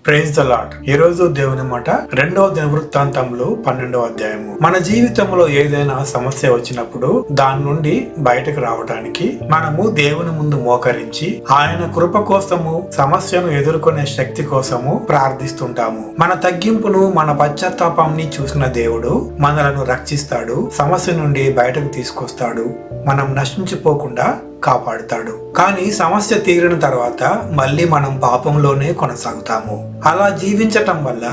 Praise the lord. ఈ రోజు దేవుని మాట 2వ దినవృత్తాంతంలో 12వ అధ్యాయము. మన జీవితంలో ఏదైనా సమస్య వచ్చినప్పుడు దాని నుండి బయటకు రావడానికి మనము దేవుని ముందు మోకరించి ఆయన కృప కోసము, సమస్యను ఎదుర్కొనే శక్తి కోసము ప్రార్థిస్తుంటాము. మన తగ్గింపును, మన పశ్చాత్తాపాన్ని చూసిన దేవుడు మనలను రక్షిస్తాడు, సమస్య నుండి బయటకు తీసుకొస్తాడు, మనం నశించిపోకుండా కాపాడుతాడు. కానీ సమస్య తీరిన తర్వాత మళ్ళీ మనం పాపంలోనే కొనసాగుతాము. అలా జీవించటం వల్ల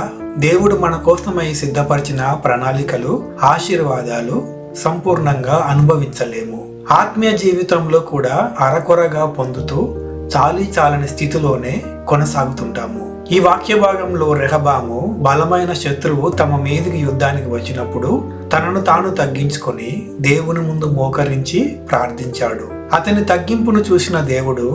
దేవుడు మన కోసమై సిద్ధపరిచిన ప్రణాళికలు, ఆశీర్వాదాలు సంపూర్ణంగా అనుభవించలేము. ఆత్మీయ జీవితంలో కూడా అరకొరగా పొందుతూ చాలని స్థితిలోనే కొనసాగుతుంటాము. ఈ వాక్య భాగంలో రెహబాము బలమైన శత్రువు తమ మీదికి యుద్ధానికి వచ్చినప్పుడు తనను తాను తగ్గించుకొని దేవుని ముందు మోకరించి ప్రార్థించాడు. అతని తగ్గింపును చూసిన దేవుడు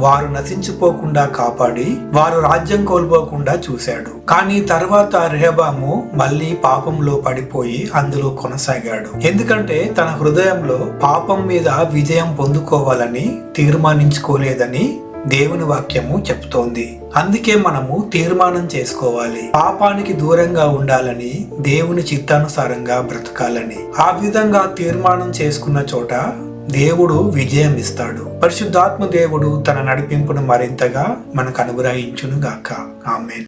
వారు నశించిపోకుండా కాపాడి వారు రాజ్యం కోల్పోకుండా చూశాడు. కానీ తర్వాత రెహబాము మళ్ళీ పాపంలో పడిపోయి అందులో కొనసాగాడు. ఎందుకంటే తన హృదయంలో పాపం మీద విజయం పొందుకోవాలని తీర్మానించుకోలేదని దేవుని వాక్యము చెప్తోంది. అందుకే మనము తీర్మానం చేసుకోవాలి, పాపానికి దూరంగా ఉండాలని, దేవుని చిత్తానుసారంగా బ్రతకాలని. ఆ విధంగా తీర్మానం చేసుకున్న చోట దేవుడు విజయం ఇస్తాడు. పరిశుద్ధాత్మ దేవుడు తన నడిపింపును మరింతగా మనకు అనుగ్రహించును గాక. ఆమేన్.